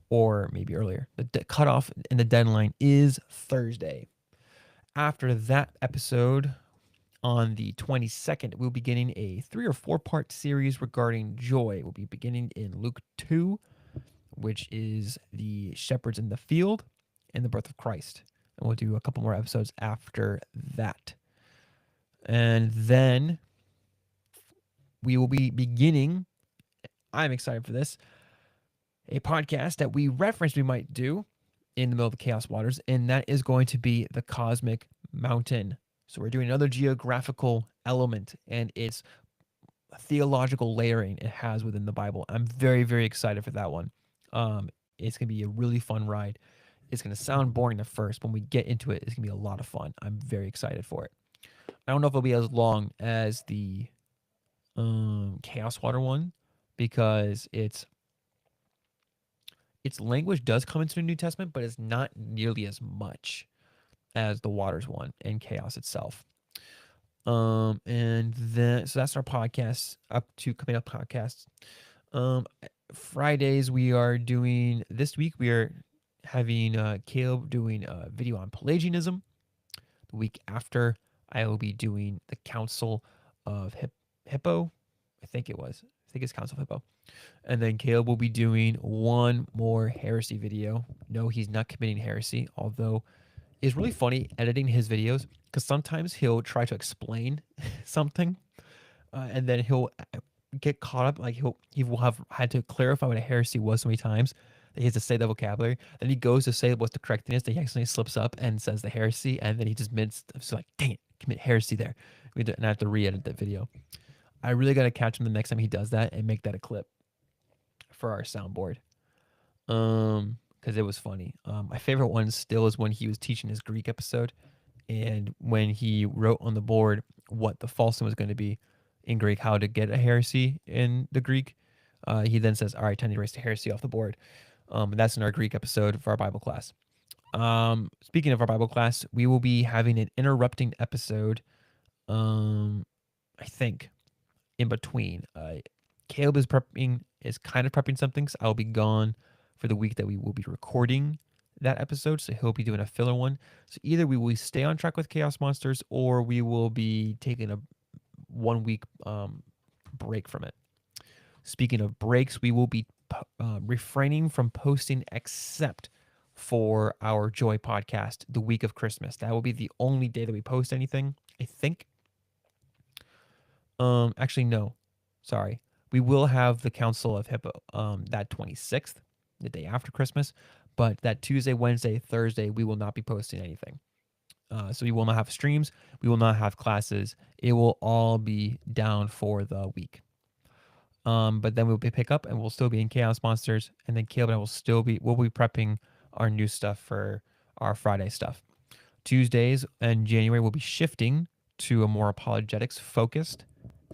or maybe earlier. The cutoff and the deadline is Thursday. After that episode, on the 22nd, we'll be beginning a 3 or 4 part series regarding joy. We'll be beginning in Luke 2, which is the shepherds in the field and the birth of Christ. And we'll do a couple more episodes after that. And then we will be beginning, I'm excited for this, a podcast that we referenced we might do in the middle of the Chaos Waters, and that is going to be the Cosmic Mountain. So we're doing another geographical element, and it's a theological layering it has within the Bible. I'm very, very excited for that one. It's going to be a really fun ride. It's going to sound boring at first. When we get into it, it's going to be a lot of fun. I'm very excited for it. I don't know if it'll be as long as the Chaos Water one, because it's its language does come into the New Testament, but it's not nearly as much as the Waters one and Chaos itself. And then so that's our podcast up to coming up podcasts. Um, Fridays we are doing this week. We are having Caleb doing a video on Pelagianism. The week after, I will be doing the Council of Hippo. I think it was. I think it's Council of Hippo. And then Caleb will be doing one more heresy video. No, he's not committing heresy, although it's really funny editing his videos because sometimes he'll try to explain something and then he'll get caught up. Like he will have had to clarify what a heresy was so many times that he has to say the vocabulary. Then he goes to say what's the correct thing is. That he accidentally slips up and says the heresy, and then he just minced. So like, dang it, commit heresy there. And I have to re-edit that video. I really got to catch him the next time he does that and make that a clip for our soundboard. Because it was funny. My favorite one still is when he was teaching his Greek episode, and when he wrote on the board what the false one was going to be in Greek, how to get a heresy in the Greek. He then says, "All right, time to erase the heresy off the board." And that's in our Greek episode for our Bible class. Speaking of our Bible class, we will be having an interrupting episode. I think in between. Caleb is kind of prepping something. So I'll be gone for the week that we will be recording that episode. So he'll be doing a filler one. So either we will stay on track with Chaos Monsters or we will be taking a 1 week break from it. Speaking of breaks, we will be refraining from posting except for our Joy podcast the week of Christmas. That will be the only day that we post anything, I think. Actually, no. Sorry. We will have the Council of Hippo that 26th, the day after Christmas. But that Tuesday, Wednesday, Thursday, we will not be posting anything. So we will not have streams. We will not have classes. It will all be down for the week. But then we'll pick up and we'll still be in Chaos Monsters. And then Caleb and I we'll be prepping our new stuff for our Friday stuff. Tuesdays and January will be shifting to a more apologetics focused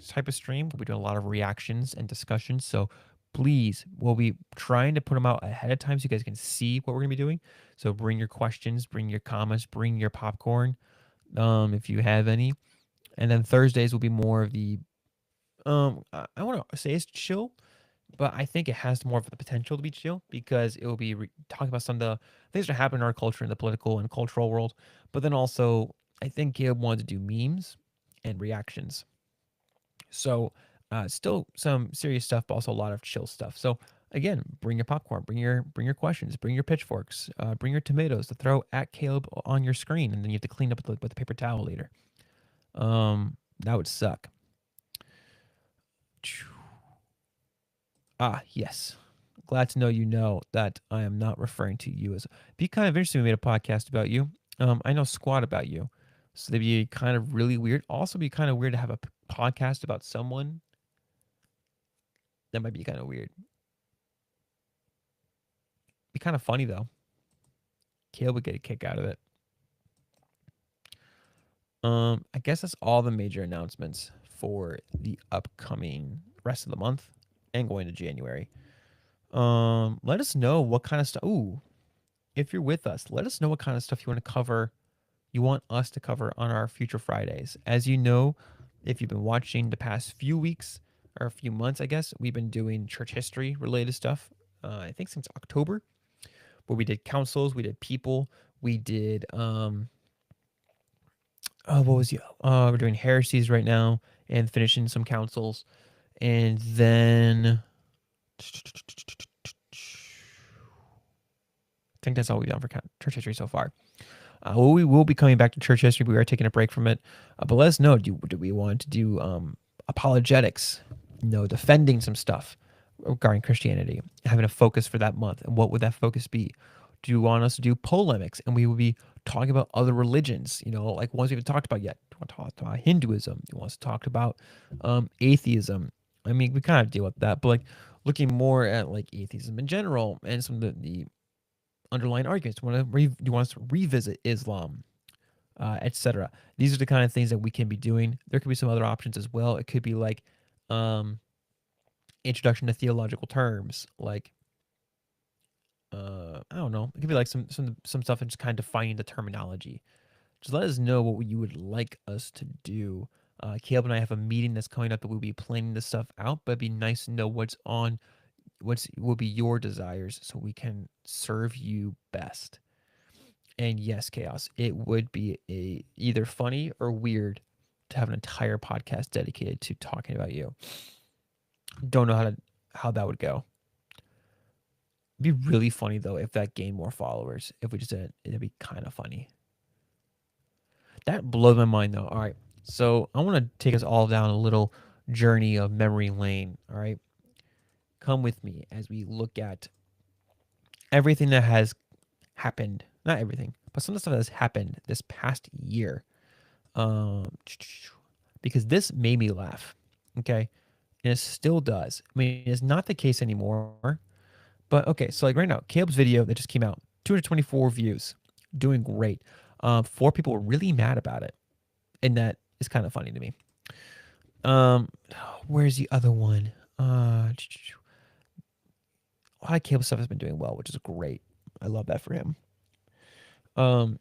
type of stream. We'll be doing a lot of reactions and discussions. So please, we'll be trying to put them out ahead of time so you guys can see what we're going to be doing. So bring your questions, bring your comments, bring your popcorn if you have any. And then Thursdays will be more of the, I want to say it's chill, but I think it has more of the potential to be chill because it will be talking about some of the things that happen in our culture in the political and cultural world. But then also, I think Caleb wanted to do memes and reactions. So still some serious stuff, but also a lot of chill stuff. So again, bring your popcorn, bring your questions, bring your pitchforks, bring your tomatoes to throw at Caleb on your screen, and then you have to clean up with the paper towel later. That would suck. Ah, yes. Glad to know you know that I am not referring to you as. Be kind of interesting. We made a podcast about you. I know squat about you, so it'd be kind of really weird. Also, be kind of weird to have a podcast about someone. That might be kind of weird. Be kind of funny though. Caleb would get a kick out of it. I guess that's all the major announcements for the upcoming rest of the month and going to January. Let us know what kind of stuff. Ooh, if you're with us, let us know what kind of stuff you want to cover. You want us to cover on our future Fridays. As you know, if you've been watching the past few weeks or a few months, I guess we've been doing church history related stuff. I think since October, where we did councils, we did people, we did what was we're doing heresies right now and finishing some councils, and then I think that's all we've done for church history so far. We will be coming back to church history. We are taking a break from it, but let us know. Do we want to do apologetics? Defending some stuff regarding Christianity, having a focus for that month, and what would that focus be? Do you want us to do polemics, and we will be talking about other religions? Like ones we haven't talked about yet. Do you want to talk about Hinduism? Do you want us to talk about atheism? I mean, we kind of deal with that, but like looking more at like atheism in general and some of the underlying arguments. Do you want us to revisit Islam, etc.? These are the kind of things that we can be doing. There could be some other options as well. It could be like introduction to theological terms, like I don't know. It could be like some stuff and just kind of defining the terminology. Just let us know what you would like us to do. Caleb and I have a meeting that's coming up that we'll be planning this stuff out, but it'd be nice to know what's on, what's will be your desires, so we can serve you best. And yes, chaos. It would be a either funny or weird to have an entire podcast dedicated to talking about you. Don't know how that would go. It'd be really funny though if that gained more followers. If we just did it, it'd be kind of funny. That blows my mind though. All right. So I want to take us all down a little journey of memory lane. All right. Come with me as we look at everything that has happened. Not everything, but some of the stuff that has happened this past year. Um, because this made me laugh. Okay. And it still does. I mean, it's not the case anymore. But okay, so like right now, Caleb's video that just came out, 224 views, doing great. 4 people were really mad about it, and that is kind of funny to me. Um, where's the other one? A lot of Caleb stuff has been doing well, which is great. I love that for him. Um,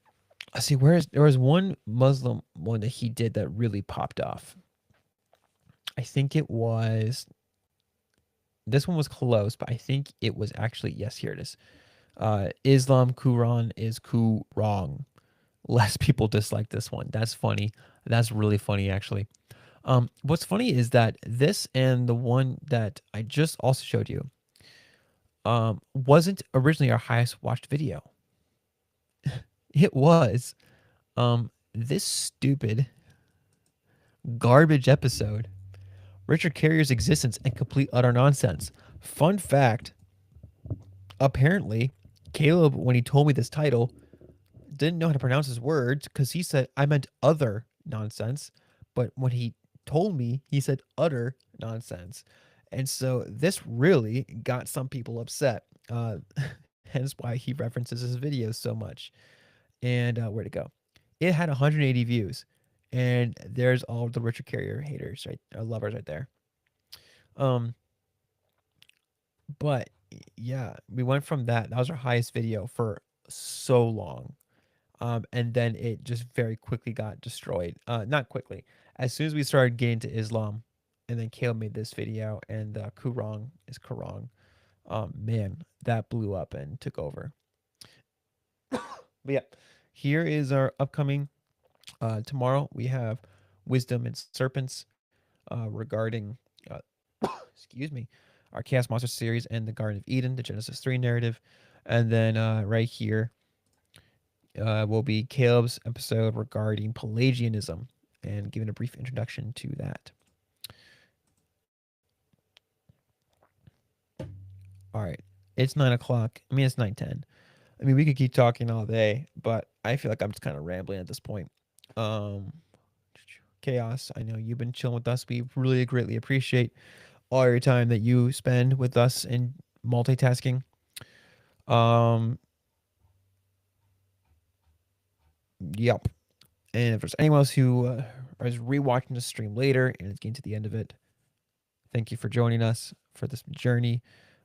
let's see, there was one Muslim one that he did that really popped off. I think it was this one was close, but I think it was actually yes. Here it is. Islam Quran is wrong. Less people dislike this one. That's funny. That's really funny, actually. What's funny is that this and the one that I just also showed you wasn't originally our highest watched video. It was this stupid garbage episode, Richard Carrier's existence and complete utter nonsense. Fun fact: apparently, Caleb, when he told me this title, didn't know how to pronounce his words because he said I meant other nonsense, but when he told me, he said utter nonsense, and so this really got some people upset. Hence why he references his videos so much. And where'd it go? It had 180 views, and there's all the Richard Carrier haters, right? Lovers right there. Um, but yeah, we went from that. That was our highest video for so long. And then it just very quickly got destroyed. Not quickly. As soon as we started getting to Islam, and then Kale made this video, and Kurong is Kurong. Man, that blew up and took over. But yeah, here is our upcoming. Tomorrow we have Wisdom and Serpents regarding, excuse me, our Chaos Monster series and the Garden of Eden, the Genesis 3 narrative. And then right here will be Caleb's episode regarding Pelagianism and giving a brief introduction to that. All right. It's 9 o'clock. I mean, it's 9:10. I mean, we could keep talking all day, but I feel like I'm just kind of rambling at this point. Um, Chaos, I know you've been chilling with us. We really greatly appreciate all your time that you spend with us in multitasking. Um, yep. And if there's anyone else who is rewatching the stream later and is getting to the end of it, thank you for joining us for this journey.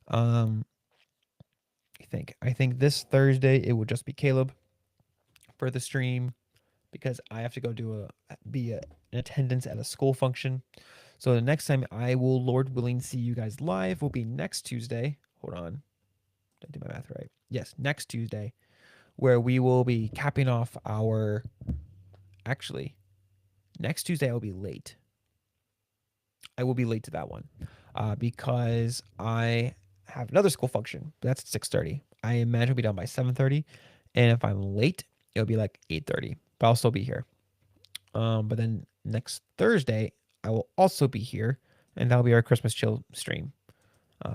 Um, I think this Thursday it will just be Caleb for the stream because I have to go in attendance at a school function. So the next time I will, Lord willing, see you guys live will be next Tuesday. Hold on, did I do my math right? Yes, next Tuesday, where we will be capping off our. Actually, next Tuesday I will be late. I will be late to that one because I have another school function. That's at 6:30. I imagine it'll be done by 7:30, and if I'm late, it'll be like 8:30. But I'll still be here. But then next Thursday, I will also be here, and that'll be our Christmas chill stream.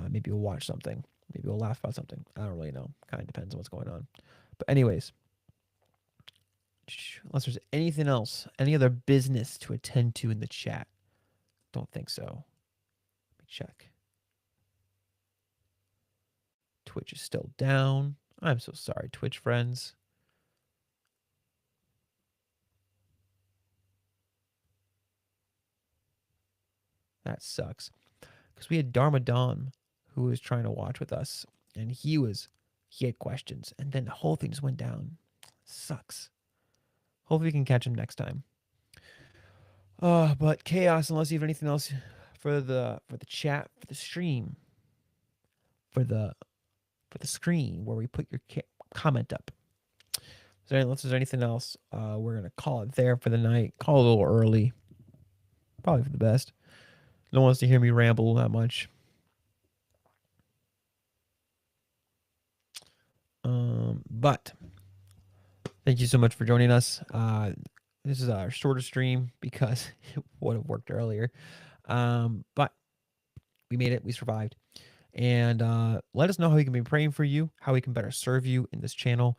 Maybe we'll watch something. Maybe we'll laugh about something. I don't really know. Kind of depends on what's going on. But anyways, unless there's anything else, any other business to attend to in the chat. Don't think so. Let me check. Twitch is still down. I'm so sorry, Twitch friends. That sucks. Because we had Dharma Dom who was trying to watch with us, and he was he had questions, and then the whole thing just went down. Sucks. Hopefully we can catch him next time. But chaos. Unless you have anything else for the chat, for the stream, for the screen where we put your comment up. Unless there's anything else, we're gonna call it there for the night. Call it a little early, probably for the best. No one wants to hear me ramble that much. But thank you so much for joining us. This is our shorter stream because it would have worked earlier. But we made it. We survived. And let us know how we can be praying for you, how we can better serve you in this channel,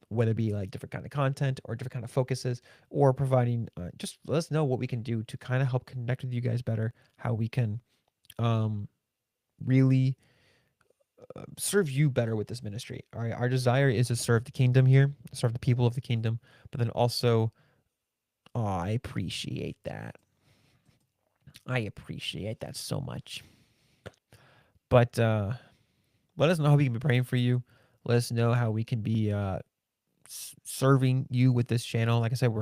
whether it be like different kind of content or different kind of focuses, or providing, just let us know what we can do to kind of help connect with you guys better, how we can really serve you better with this ministry. All right, our desire is to serve the kingdom here, serve the people of the kingdom, but then also, I appreciate that. I appreciate that so much. But let us know how we can be praying for you. Let us know how we can be serving you with this channel. Like I said,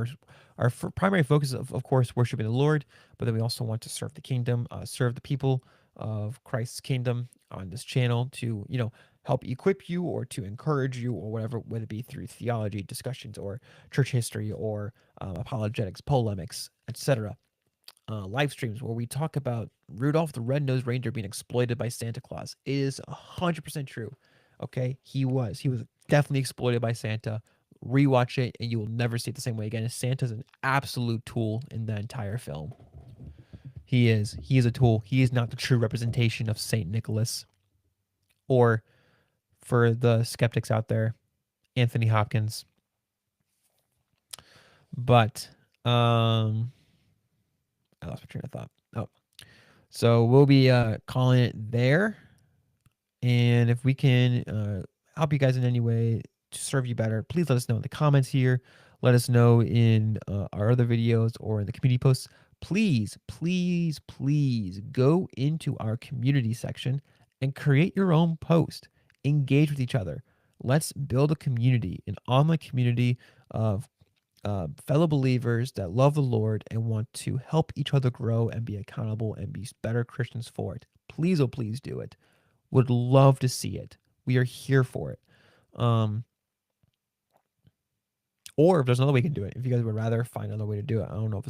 our primary focus is, of course, worshiping the Lord, but then we also want to serve the kingdom, serve the people of Christ's kingdom on this channel to, help equip you or to encourage you or whatever, whether it be through theology discussions or church history or apologetics, polemics, etc. Live streams where we talk about Rudolph the Red-Nosed Reindeer being exploited by Santa Claus. It is 100% true. Okay, he was definitely exploited by Santa. Rewatch it, and you will never see it the same way again. Santa's an absolute tool in the entire film. He is a tool. He is not the true representation of Saint Nicholas, or for the skeptics out there, Anthony Hopkins. But I lost my train of thought. Oh, so we'll be calling it there. And if we can help you guys in any way to serve you better, please let us know in the comments here. Let us know in our other videos or in the community posts. Please, please, please go into our community section and create your own post. Engage with each other. Let's build a community, an online community of fellow believers that love the Lord and want to help each other grow and be accountable and be better Christians for it. Please, oh, please do it. Would love to see it. We are here for it. Or if there's another way you can do it, if you guys would rather find another way to do it, I don't know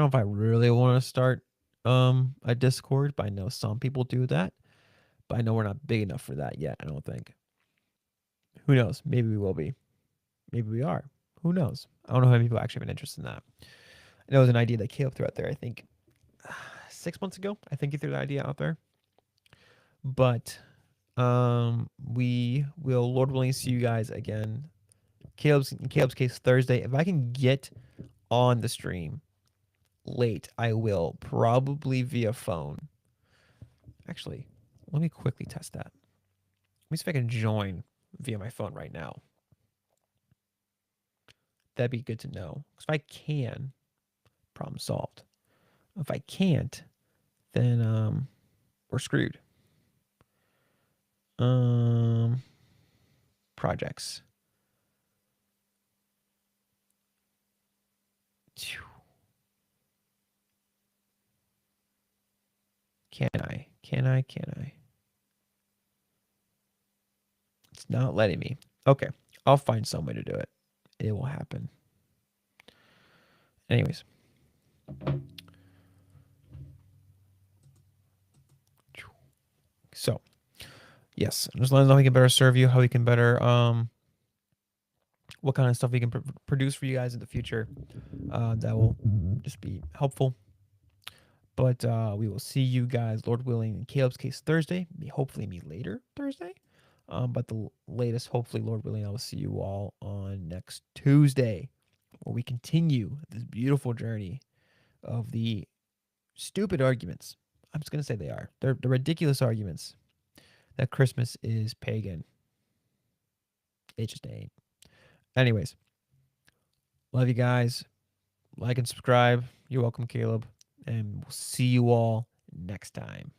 if I really want to start a Discord, but I know some people do that. But I know we're not big enough for that yet, I don't think. Who knows? Maybe we will be. Maybe we are. Who knows? I don't know how many people actually have an interest in that. I know it was an idea that Caleb threw out there, I think 6 months ago. I think he threw the idea out there. But we will, Lord willing, see you guys again. Caleb's case Thursday. If I can get on the stream late, I will, probably via phone. Actually, let me quickly test that. Let me see if I can join via my phone right now. That'd be good to know. Because if I can, problem solved. If I can't, then we're screwed. Projects. Can I? It's not letting me. Okay. I'll find some way to do it. It will happen. Anyways. So, yes. Just let us know how we can better serve you, how we can better, what kind of stuff we can produce for you guys in the future that will just be helpful. But we will see you guys, Lord willing, in Caleb's case Thursday. Hopefully meet later Thursday. But the latest, hopefully, Lord willing, I will see you all on next Tuesday, where we continue this beautiful journey of the stupid arguments. I'm just going to say they are. They're the ridiculous arguments that Christmas is pagan. It just ain't. Anyways, love you guys. Like and subscribe. You're welcome, Caleb. And we'll see you all next time.